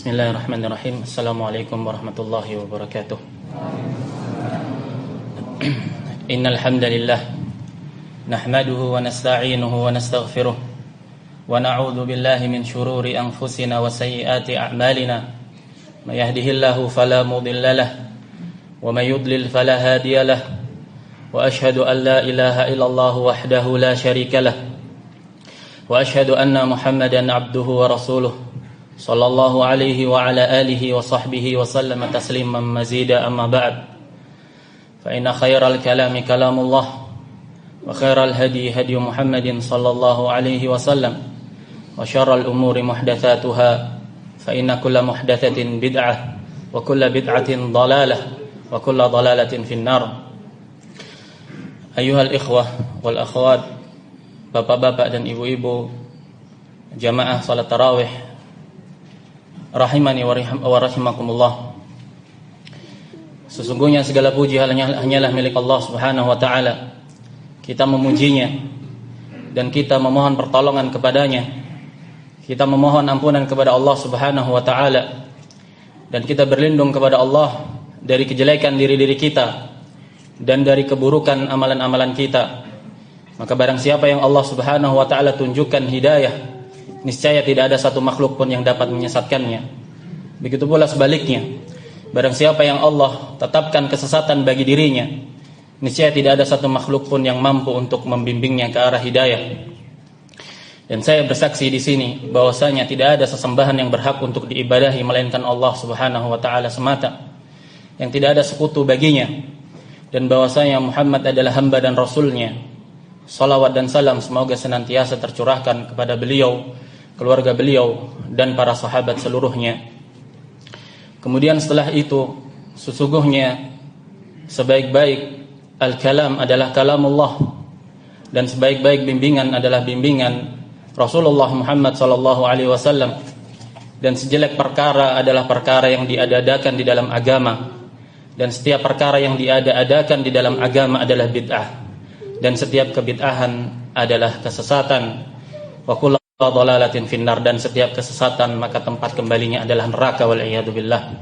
Bismillahirrahmanirrahim. Assalamualaikum warahmatullahi wabarakatuh. Innal hamdalillah nahmaduhu wa nasta'inuhu wa nastaghfiruh wa na'udzu billahi min shururi anfusina wa sayyiati a'malina. May yahdihillahu fala mudilla lahu wa may yudlil fala hadiya lahu. Wa ashhadu an la ilaha illallah wahdahu la syarika lahu. Wa ashhadu anna Muhammadan 'abduhu wa rasuluh. Sallallahu alaihi wa ala alihi wa sahbihi wa sallama tasliman mazida amma ba'd. Fa inna khairal kalami kalamullah wa khairal hadi hadi Muhammadin sallallahu alaihi wa sallam wa syarral umuri muhdatsatuha fa inna kulla muhdatsatin bid'ah wa kulla bid'atin dhalalah wa kulla dhalalatin finnar. Ayyuhal ikhwah wal akhwat, bapak-bapak dan ibu-ibu jamaah salat tarawih rahimani wa rahimakumullah. Sesungguhnya segala puji hanyalah milik Allah Subhanahu wa taala. Kita memujinya dan kita memohon pertolongan kepadanya. Kita memohon ampunan kepada Allah Subhanahu wa taala dan kita berlindung kepada Allah dari kejelekan diri-diri kita dan dari keburukan amalan-amalan kita. Maka barang siapa yang Allah Subhanahu wa taala tunjukkan hidayah, niscaya tidak ada satu makhluk pun yang dapat menyesatkannya. Begitu pula sebaliknya, barang siapa yang Allah tetapkan kesesatan bagi dirinya, niscaya tidak ada satu makhluk pun yang mampu untuk membimbingnya ke arah hidayah. Dan saya bersaksi di sini bahwasanya tidak ada sesembahan yang berhak untuk diibadahi melainkan Allah Subhanahu wa taala semata, yang tidak ada sekutu baginya, dan bahwasanya Muhammad adalah hamba dan rasulnya. Salawat dan salam semoga senantiasa tercurahkan kepada beliau, keluarga beliau, dan para sahabat seluruhnya. Kemudian setelah itu, sesungguhnya sebaik-baik al-kalam adalah kalamullah, dan sebaik-baik bimbingan adalah bimbingan Rasulullah Muhammad SAW, dan sejelek perkara adalah perkara yang diada-adakan di dalam agama, dan setiap perkara yang diada-adakan di dalam agama adalah bid'ah, dan setiap kebid'ahan adalah kesesatan. Wa kullu dhalalatin finnar, dan setiap kesesatan maka tempat kembalinya adalah neraka, wal iyadu billah.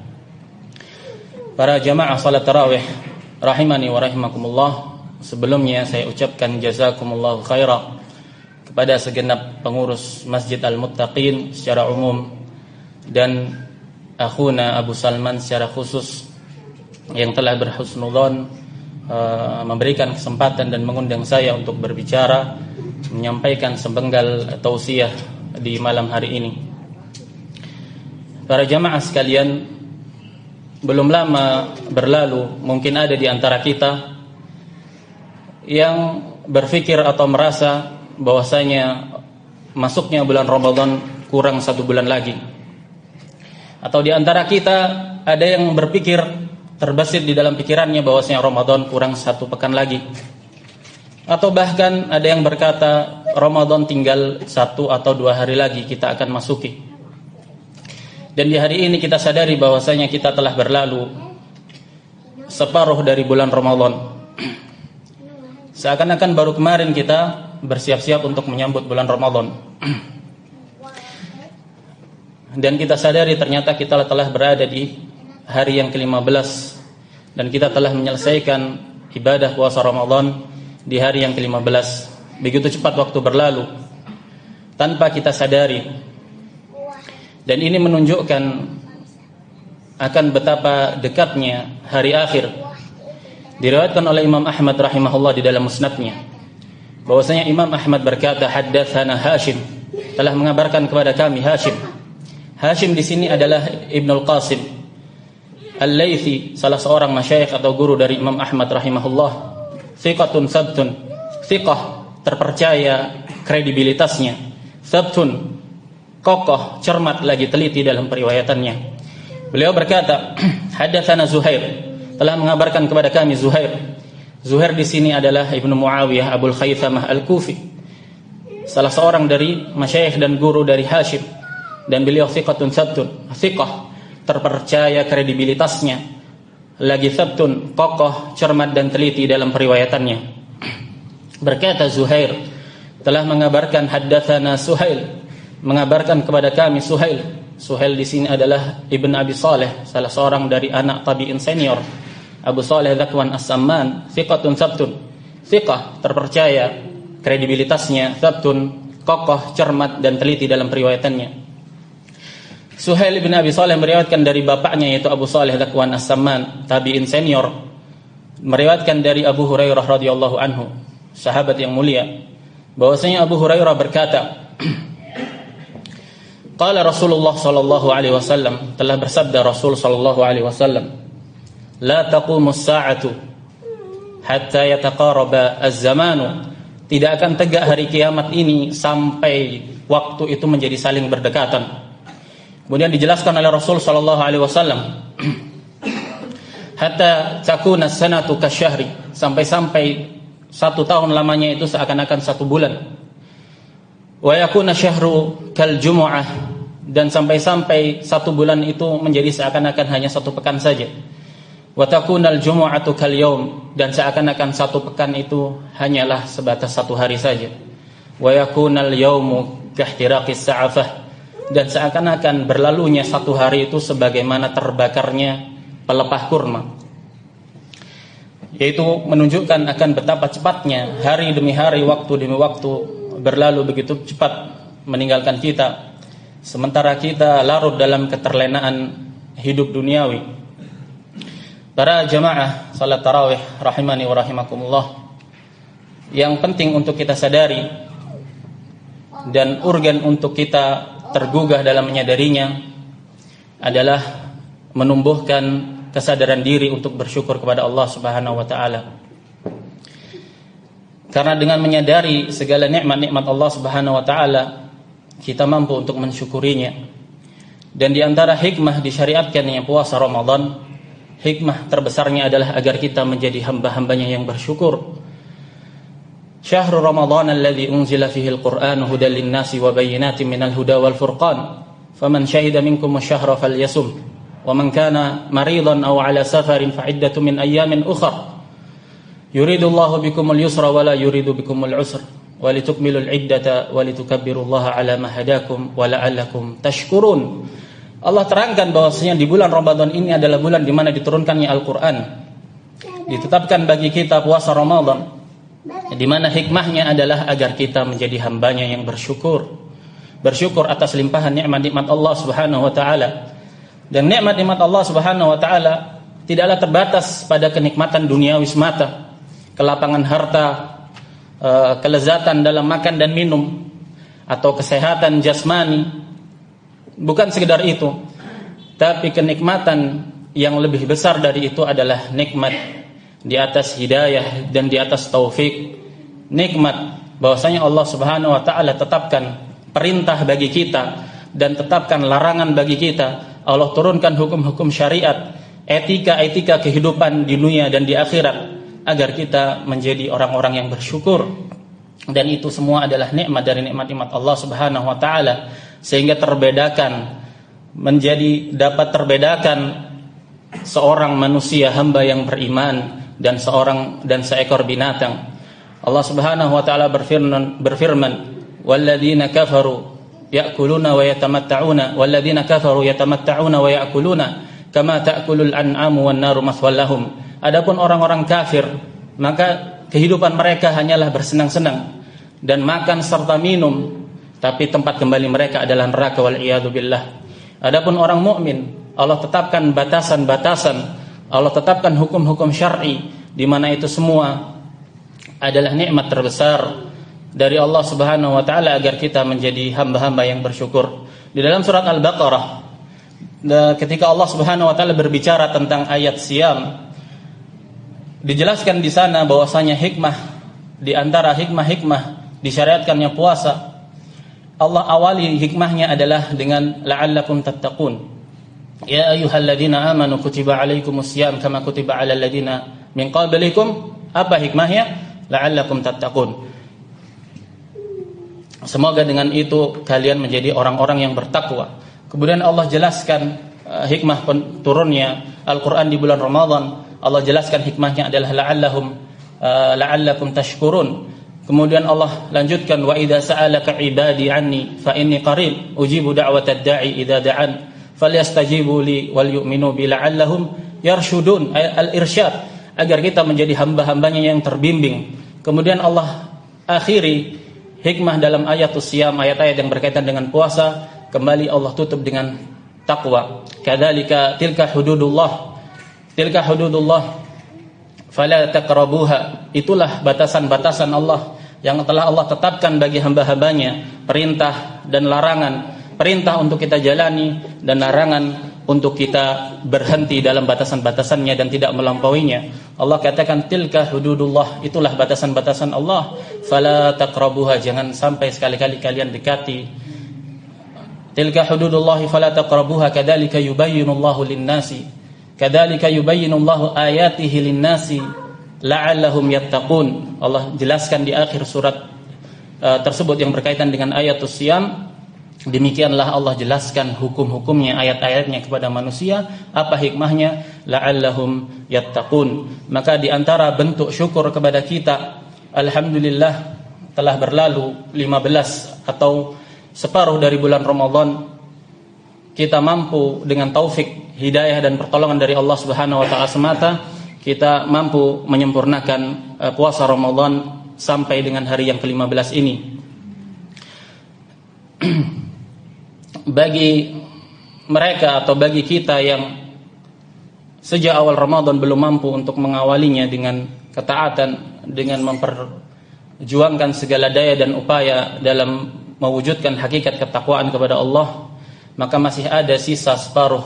Para jamaah salat tarawih rahimani wa rahimakumullah, sebelumnya saya ucapkan jazakumullahu khaira kepada segenap pengurus Masjid Al-Muttaqin secara umum dan akhuna Abu Salman secara khusus yang telah berhusnudzon memberikan kesempatan dan mengundang saya untuk berbicara, menyampaikan sepenggal tausiah di malam hari ini. Para jamaah sekalian, belum lama berlalu mungkin ada di antara kita yang berpikir atau merasa bahwasanya masuknya bulan Ramadan kurang 1 bulan lagi. Atau di antara kita ada yang berpikir, terbesit di dalam pikirannya bahwasanya Ramadan kurang 1 pekan lagi. Atau bahkan ada yang berkata Ramadan tinggal 1 atau 2 hari lagi kita akan masuki. Dan di hari ini kita sadari bahwasanya kita telah berlalu separuh dari bulan Ramadan. Seakan-akan baru kemarin kita bersiap-siap untuk menyambut bulan Ramadan. Dan kita sadari ternyata kita telah berada di hari yang ke-15 dan kita telah menyelesaikan ibadah puasa Ramadan di hari yang ke-15. Begitu cepat waktu berlalu tanpa kita sadari. Dan ini menunjukkan akan betapa dekatnya hari akhir. Diriwayatkan oleh Imam Ahmad rahimahullah di dalam musnadnya bahwasanya Imam Ahmad berkata, haddatsana Hashim, telah mengabarkan kepada kami Hashim. Hashim di sini adalah Ibnul Qasim Al-Laythi, salah seorang masyayikh atau guru dari Imam Ahmad rahimahullah. Thiqatun sabtun, thiqah, terpercaya kredibilitasnya. Sabtun, kokoh, cermat lagi teliti dalam periwayatannya. Beliau berkata, hadatsana Zuhair, telah mengabarkan kepada kami Zuhair. Zuhair di sini adalah Ibnu Muawiyah Abul Khaythamah Al-Kufi, salah seorang dari masyayikh dan guru dari Hashim. Dan beliau thiqatun sabtun, thiqah, terpercaya kredibilitasnya, lagi sabtun, kokoh, cermat dan teliti dalam periwayatannya. Berkata Zuhair, telah mengabarkan haddatsana Suhail, mengabarkan kepada kami Suhail. Suhail di sini adalah Ibn Abi Saleh, salah seorang dari anak tabi'in senior. Abu Saleh Dzakwan As-Samman, thiqatun sabtun. Thiqah, terpercaya, kredibilitasnya, sabtun, kokoh, cermat dan teliti dalam periwayatannya. Suhail bin Abi Saleh meriwayatkan dari bapaknya yaitu Abu Saleh Dzakwan As-Samman, tabi'in senior, meriwayatkan dari Abu Hurairah radhiyallahu anhu, sahabat yang mulia, bahwasanya Abu Hurairah berkata, qala Rasulullah sallallahu alaihi wasallam, telah bersabda Rasul sallallahu alaihi wasallam, la taqumus sa'atu hatta yataqaraba az-zamanu, tidak akan tegak hari kiamat ini sampai waktu itu menjadi saling berdekatan. Kemudian dijelaskan oleh Rasul sallallahu alaihi wasallam, hatta takuna sanatu kasyahri, sampai 1 tahun lamanya itu seakan-akan 1 bulan. Wa yakuna syahru kal jumu'ah, dan sampai 1 bulan itu menjadi seakan-akan hanya 1 pekan saja. Wa takunal jumu'atu kal yaum, dan seakan-akan 1 pekan itu hanyalah sebatas 1 hari saja. Wa yakunal yaumu kahtiraqis sa'afah, dan seakan-akan berlalunya 1 hari itu sebagaimana terbakarnya pelepah kurma. Yaitu menunjukkan akan betapa cepatnya hari demi hari, waktu demi waktu berlalu begitu cepat meninggalkan kita, sementara kita larut dalam keterlenaan hidup duniawi. Para jamaah salat tarawih rahimani wa rahimakumullah, yang penting untuk kita sadari dan urgen untuk kita tergugah dalam menyadarinya adalah menumbuhkan kesadaran diri untuk bersyukur kepada Allah Subhanahu wa taala. Karena dengan menyadari segala nikmat-nikmat Allah Subhanahu wa taala, kita mampu untuk mensyukurinya. Dan di antara hikmah disyariatkannya puasa Ramadan, hikmah terbesarnya adalah agar kita menjadi hamba-hambanya yang bersyukur. Syahrul Ramadan alladzi unzila fihi al-Qur'an hudan lin-nasi wa bayyinatin minal huda wal furqan. Faman syahida minkum asy-syahra falyasum. Wa man kana maridan aw 'ala safarin fa 'iddatun min ayyamin ukhra. Yuridullahu bikumul yusra wa la yuridu bikumul 'usra wa litukmilul 'iddata wa litukabbirullaha 'ala ma hadakum wa la'allakum tashkurun. Allah terangkan bahwasanya di bulan Ramadan ini adalah bulan di mana diturunkannya Al-Qur'an. Ditetapkan bagi kita puasa Ramadan, di mana hikmahnya adalah agar kita menjadi hambanya yang bersyukur. Bersyukur atas limpahan nikmat-nikmat Allah Subhanahu wa taala. Dan nikmat-nikmat Allah Subhanahu wa taala tidaklah terbatas pada kenikmatan duniawi semata, kelapangan harta, kelezatan dalam makan dan minum, atau kesehatan jasmani. Bukan sekedar itu, tapi kenikmatan yang lebih besar dari itu adalah nikmat di atas hidayah dan di atas taufik. Nikmat bahwasanya Allah Subhanahu wa taala tetapkan perintah bagi kita dan tetapkan larangan bagi kita. Allah turunkan hukum-hukum syariat, etika-etika kehidupan di dunia dan di akhirat, agar kita menjadi orang-orang yang bersyukur. Dan itu semua adalah nikmat dari nikmat-nikmat Allah Subhanahu wa taala, sehingga dapat terbedakan seorang manusia hamba yang beriman dan seekor binatang. Allah Subhanahu wa taala berfirman, walladzina kafaru ya'kuluna wa yatamatta'una walladzina kafaru yatamatta'una wa ya'kuluna kama ta'kulul an'amu wan naru mathwal lahum. Adapun orang-orang kafir, maka kehidupan mereka hanyalah bersenang-senang dan makan serta minum, tapi tempat kembali mereka adalah neraka wal iyadu billah. Adapun orang mukmin, Allah tetapkan batasan-batasan, Allah tetapkan hukum-hukum syar'i, di mana itu semua adalah nikmat terbesar dari Allah Subhanahu wa taala agar kita menjadi hamba-hamba yang bersyukur. Di dalam surat Al-Baqarah, ketika Allah Subhanahu wa taala berbicara tentang ayat siyam, dijelaskan di sana bahwasanya hikmah di antara hikmah disyariatkannya puasa, Allah awali hikmahnya adalah dengan la'allakum tattaqun. Ya ayyuhalladzina amanu kutiba alaikumus syiyam kama kutiba alal ladzina min qablikum. Apa hikmahnya? La'allakum tattaqun. Semoga dengan itu kalian menjadi orang-orang yang bertakwa. Kemudian Allah jelaskan hikmah turunnya Al-Qur'an di bulan Ramadan. Allah jelaskan hikmahnya adalah la'allakum tashkurun, Kemudian Allah lanjutkan, wa idza sa'alaka 'ibadi 'anni fa inni qarib ujibu da'watad da'i idza da'an falyastajibu li wal yu'minu bi la'allahum yarshudun. Al-irsyad, agar kita menjadi hamba-hambanya yang terbimbing. Kemudian Allah akhiri hikmah dalam ayatus siyam, ayat-ayat yang berkaitan dengan puasa, kembali Allah tutup dengan taqwa. Kadzalika tilka hududullah fala taqrabuha. Itulah batasan-batasan Allah yang telah Allah tetapkan bagi hamba-hambanya, perintah dan larangan. Perintah untuk kita jalani dan larangan untuk kita berhenti dalam batasan-batasannya dan tidak melampauinya. Allah katakan tilka hududullah, itulah batasan-batasan Allah, fala taqrabuha, jangan sampai sekali-kali kalian dekati. Tilka hududullah fala taqrabuha kadzalika yubayyinullahu lin-nasi ayatihi lin-nasi la'allahum yattaqun. Allah jelaskan di akhir surat tersebut yang berkaitan dengan ayatus siyam. Demikianlah Allah jelaskan hukum-hukumnya, ayat-ayatnya kepada manusia. Apa hikmahnya? La'allahum yattaqun. Maka di antara bentuk syukur kepada kita, alhamdulillah telah berlalu 15 atau separuh dari bulan Ramadan. Kita mampu dengan taufik, hidayah dan pertolongan dari Allah Subhanahu wa taala semata, kita mampu menyempurnakan puasa Ramadan sampai dengan hari yang ke-15 ini. Bagi mereka atau bagi kita yang sejak awal Ramadan belum mampu untuk mengawalinya dengan ketaatan, dengan memperjuangkan segala daya dan upaya dalam mewujudkan hakikat ketakwaan kepada Allah, maka masih ada sisa separuh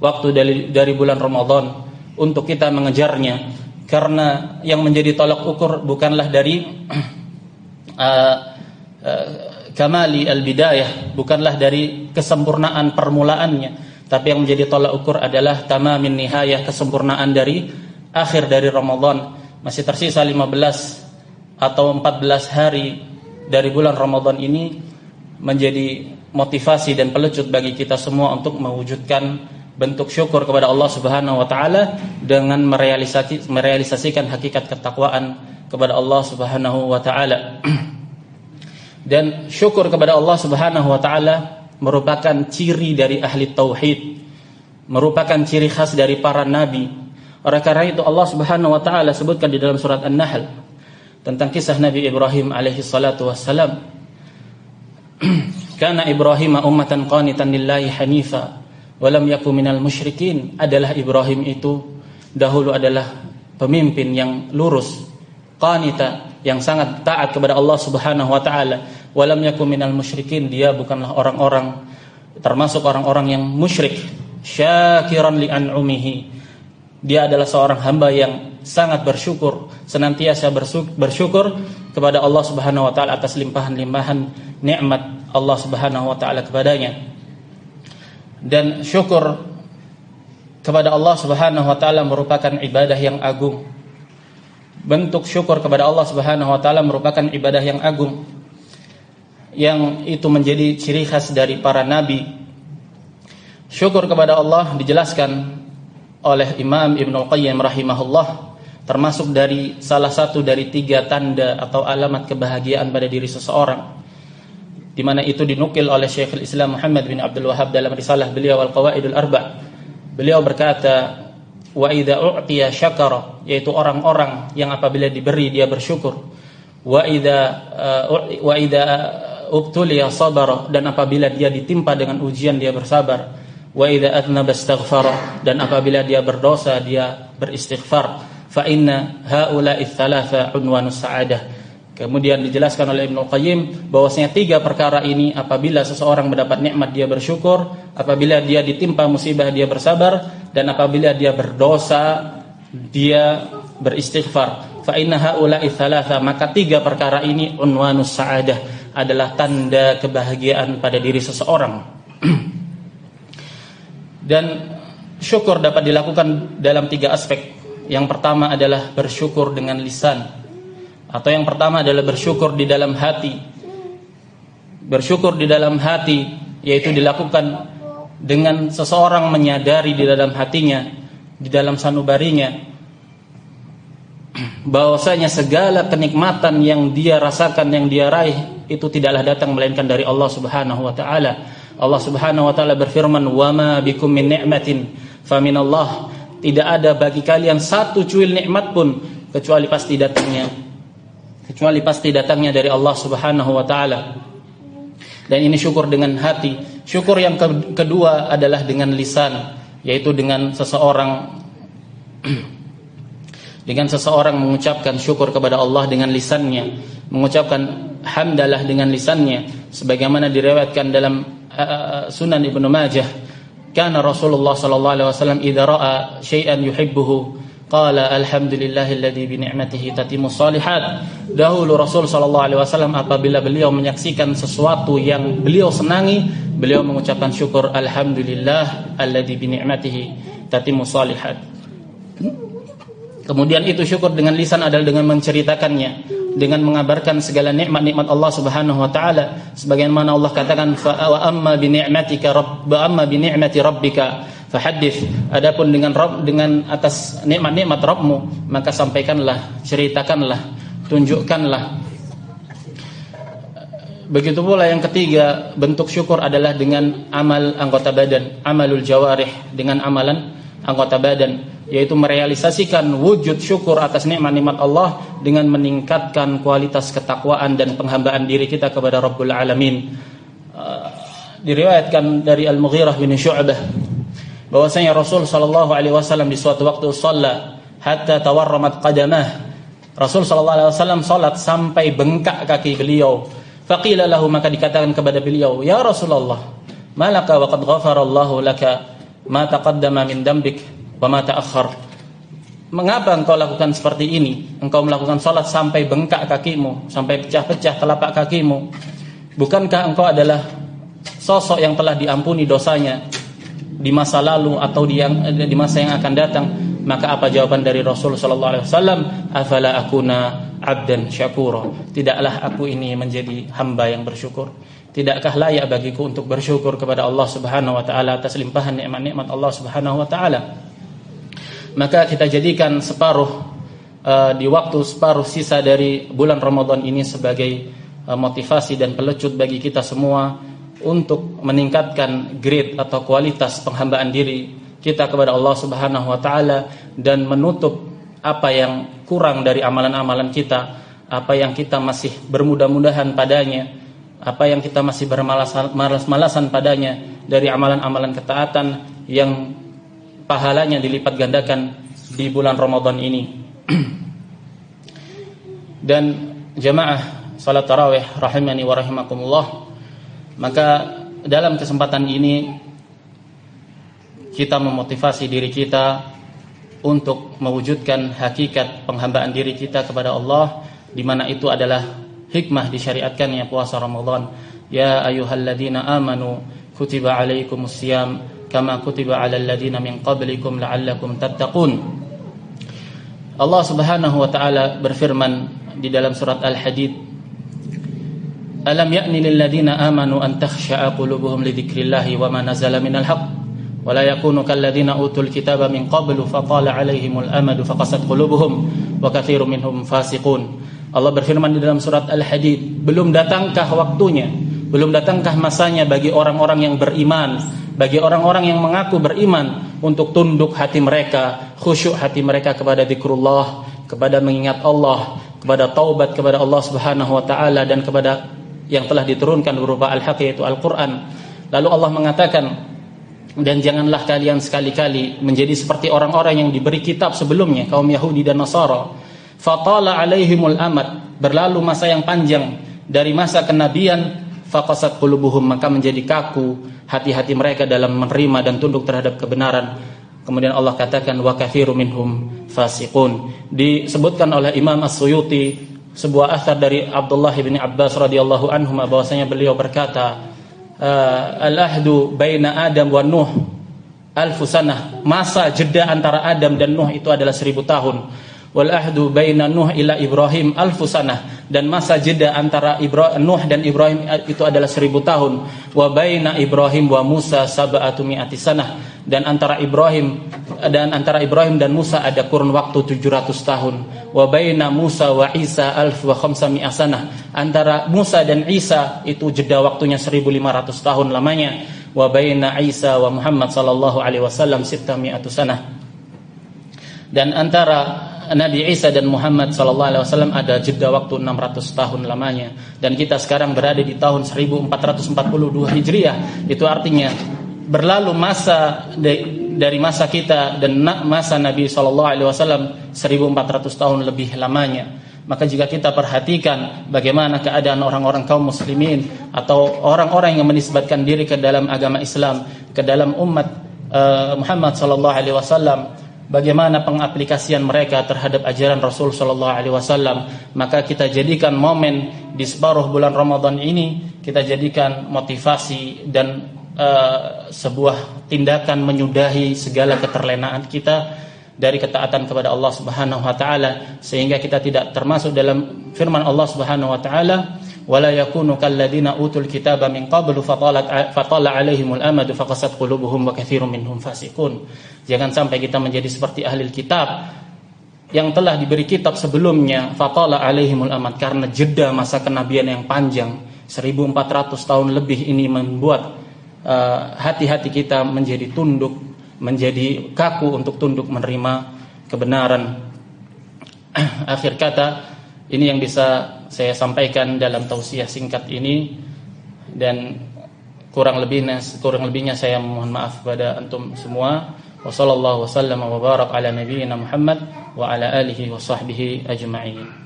waktu dari bulan Ramadan untuk kita mengejarnya. Karena yang menjadi tolak ukur bukanlah dari kamali al-bidayah, bukanlah dari kesempurnaan permulaannya, tapi yang menjadi tolak ukur adalah tamamin nihayah, kesempurnaan dari akhir dari Ramadan. Masih tersisa 15 atau 14 hari dari bulan Ramadan ini, menjadi motivasi dan pelecut bagi kita semua untuk mewujudkan bentuk syukur kepada Allah Subhanahu wa taala dengan merealisasikan hakikat ketakwaan kepada Allah Subhanahu wa taala. Dan syukur kepada Allah Subhanahu wa taala merupakan ciri dari ahli tauhid, merupakan ciri khas dari para nabi. Oleh karena itu Allah Subhanahu wa taala sebutkan di dalam surat An-Nahl tentang kisah Nabi Ibrahim alaihi salatu wassalam. Kana Ibrahim ummatan qanitan lillahi hanifa wa lam yakun minal musyrikin. Adalah Ibrahim itu dahulu adalah pemimpin yang lurus, qanita, yang sangat taat kepada Allah Subhanahu wa taala. Walam yakum minal musyrikin, dia bukanlah orang-orang termasuk orang-orang yang musyrik. Syakiran li an'umihi, dia adalah seorang hamba yang sangat bersyukur, senantiasa bersyukur kepada Allah Subhanahu wa taala atas limpahan-limpahan nikmat Allah Subhanahu wa taala kepadanya. Dan syukur kepada Allah Subhanahu wa taala merupakan ibadah yang agung. Bentuk syukur kepada Allah Subhanahu wa taala merupakan ibadah yang agung, yang itu menjadi ciri khas dari para nabi. Syukur kepada Allah dijelaskan oleh Imam Ibnul Qayyim rahimahullah termasuk dari salah satu dari 3 tanda atau alamat kebahagiaan pada diri seseorang, di mana itu dinukil oleh Syekhul Islam Muhammad bin Abdul Wahhab dalam risalah beliau Al-Qawaidul Arba'. Beliau berkata, wa idza u'tiya syakara, yaitu orang-orang yang apabila diberi dia bersyukur. Wa idza ubtuliya sabara, dan apabila dia ditimpa dengan ujian dia bersabar. Wa idza adnaba astaghfara, dan apabila dia berdosa dia beristighfar. Fa inna haula'i thalatha unwanus sa'adah. Kemudian dijelaskan oleh Ibnu Qayyim bahwasanya 3 perkara ini apabila seseorang mendapat nikmat dia bersyukur, apabila dia ditimpa musibah dia bersabar, dan apabila dia berdosa dia beristighfar. Fa inna haula'i thalatha, maka 3 perkara ini unwanus sa'adah, adalah tanda kebahagiaan pada diri seseorang. Dan syukur dapat dilakukan dalam 3 aspek. Yang pertama adalah bersyukur dengan lisan, atau yang pertama adalah bersyukur di dalam hati. Bersyukur di dalam hati yaitu dilakukan dengan seseorang menyadari di dalam hatinya, di dalam sanubarinya, bahwasanya segala kenikmatan yang dia rasakan, yang dia raih, itu tidaklah datang melainkan dari Allah Subhanahu wa taala. Allah Subhanahu wa taala berfirman, "Wa ma bikum min ni'matin faminallah." Tidak ada bagi kalian satu cuil nikmat pun kecuali pasti datangnya dari Allah Subhanahu wa taala. Dan ini syukur dengan hati. Syukur yang kedua adalah dengan lisan, yaitu dengan seseorang mengucapkan syukur kepada Allah dengan lisannya, mengucapkan hamdalah dengan lisannya, sebagaimana diriwayatkan dalam Sunan Ibnu Majah, kana Rasulullah sallallahu alaihi wasallam idza ra'a syai'an yuhibbuhu qala alhamdulillahilladzi bi ni'matihi tatimmus shalihat. Dahulu Rasul sallallahu alaihi wasallam apabila beliau menyaksikan sesuatu yang beliau senangi, beliau mengucapkan syukur, alhamdulillah alladzi bi ni'matihi tatimmus shalihat. Kemudian itu syukur dengan lisan adalah dengan menceritakannya, dengan mengabarkan segala nikmat-nikmat Allah Subhanahu wa taala, sebagaimana Allah katakan, fa wa amma bi ni'mati rabbika fahaddits. Adapun dengan atas nikmat-nikmat Rabbmu, maka sampaikanlah, ceritakanlah, tunjukkanlah. Begitu pula yang ketiga, bentuk syukur adalah dengan amal anggota badan, amalul jawarih, dengan amalan anggota badan, yaitu merealisasikan wujud syukur atas nikmat-nikmat Allah dengan meningkatkan kualitas ketakwaan dan penghambaan diri kita kepada Rabbul Alamin. Diriwayatkan dari Al-Mughirah bin Syu'bah bahwasanya Rasul sallallahu alaihi wasallam di suatu waktu shalla hatta tawarramat qadamah. Rasul sallallahu alaihi wasallam salat sampai bengkak kaki beliau. Faqila lahu, maka dikatakan kepada beliau, ya Rasulullah, malaka wa qad ghafara Allahu laka ma taqaddama min dambik wa ma ta'akhkhar. Mengapa engkau lakukan seperti ini? Engkau melakukan salat sampai bengkak kakimu, sampai pecah-pecah telapak kakimu. Bukankah engkau adalah sosok yang telah diampuni dosanya di masa lalu atau di masa yang akan datang? Maka apa jawaban dari Rasul sallallahu alaihi wasallam? Afala akuna abdan syakura. Tidaklah aku ini menjadi hamba yang bersyukur? Tidakkah layak bagiku untuk bersyukur kepada Allah Subhanahu wa taala atas limpahan nikmat-nikmat Allah Subhanahu wa taala? Maka kita jadikan di waktu separuh sisa dari bulan Ramadan ini sebagai motivasi dan pelecut bagi kita semua untuk meningkatkan grade atau kualitas penghambaan diri kita kepada Allah Subhanahu wa taala dan menutup apa yang kurang dari amalan-amalan kita, apa yang kita masih bermudah-mudahan padanya, apa yang kita masih bermalas-malasan padanya dari amalan-amalan ketaatan yang pahalanya dilipat gandakan di bulan Ramadan ini. Dan jamaah salat tarawih rahimani wa rahimakumullah, maka dalam kesempatan ini kita memotivasi diri kita untuk mewujudkan hakikat penghambaan diri kita kepada Allah, di mana itu adalah hikmah disyariatkannya puasa Ramadan. Ya ayyuhalladzina amanu kutiba alaikumus syiyam kama kutiba alal ladzina min qablikum la'allakum tattaqun. Allah Subhanahu wa taala berfirman di dalam surat Al-Hadid, alam ya'ni lil ladzina amanu an takhsha'a qulubuhum li dzikrillahi wa ma nazala minal haqq wa la yakunu kal ladzina utul kitaba min qablu fatala 'alaihimul amadu faqasat qulubuhum wa katsirun minhum fasiqun. Allah berfirman di dalam surat Al-Hadid, belum datangkah waktunya, belum datangkah masanya bagi orang-orang yang beriman, bagi orang-orang yang mengaku beriman untuk tunduk hati mereka, khusyuk hati mereka kepada zikrullah, kepada mengingat Allah, kepada taubat kepada Allah Subhanahu wa taala dan kepada yang telah diturunkan berupa al-haq, yaitu Al-Qur'an. Lalu Allah mengatakan, dan janganlah kalian sekali-kali menjadi seperti orang-orang yang diberi kitab sebelumnya, kaum Yahudi dan Nasara. Fatala alaihimul amad, berlalu masa yang panjang dari masa kenabian, faqasat qulubuhum, maka menjadi kaku hati-hati mereka dalam menerima dan tunduk terhadap kebenaran. Kemudian Allah katakan wa katsirun minhum fasiqun. Disebutkan oleh Imam As-Suyuti sebuah athar dari Abdullah bin Abbas radhiyallahu anhu bahwasanya beliau berkata, al-ahdu baina Adam wa Nuh alfu sanah, masa jeda antara Adam dan Nuh itu adalah 1000 tahun. wal ahdu baina Nuh ila Ibrahim alfu sanah, dan masa jeda antara Nuh dan Ibrahim itu adalah 1000 tahun. Wa baina Ibrahim wa Musa sab'atu mi'ati sanah, dan antara Ibrahim dan Musa ada kurun waktu 700 tahun. Wa baina Musa wa Isa alf wa khamsami'a sanah, antara Musa dan Isa itu jeda waktunya 1500 tahun lamanya. Wa baina Isa wa Muhammad sallallahu alaihi wasallam 600 sanah, dan antara Nabi Isa dan Muhammad sallallahu alaihi wasallam ada jeda waktu 600 tahun lamanya. Dan kita sekarang berada di tahun 1442 Hijriah. Itu artinya berlalu masa dari masa kita dan masa Nabi sallallahu alaihi wasallam 1400 tahun lebih lamanya. Maka jika kita perhatikan bagaimana keadaan orang-orang kaum muslimin atau orang-orang yang menisbatkan diri ke dalam agama Islam, ke dalam umat Muhammad sallallahu alaihi wasallam, bagaimana pengaplikasian mereka terhadap ajaran Rasul sallallahu alaihi wasallam, maka kita jadikan momen di separuh bulan Ramadan ini, kita jadikan motivasi dan sebuah tindakan menyudahi segala keterlenaan kita dari ketaatan kepada Allah Subhanahu wa taala, sehingga kita tidak termasuk dalam firman Allah Subhanahu wa taala, wala yakunu kalladzina utul kitaba min qablu fatala alaihimul amadu faqasat qulubuhum wa katsirun minhum fasiqun. Jangan sampai kita menjadi seperti ahli kitab yang telah diberi kitab sebelumnya, fatala alaihimul amad, karena jeda masa kenabian yang panjang 1400 tahun lebih ini membuat hati-hati kita menjadi tunduk, menjadi kaku untuk tunduk menerima kebenaran. Akhir kata, ini yang bisa saya sampaikan dalam tausiah singkat ini, dan kurang lebihnya saya mohon maaf kepada antum semua. Wassallallahu wasallam wa barak ala nabiyyina Muhammad wa ala alihi wa sahbihi ajma'in.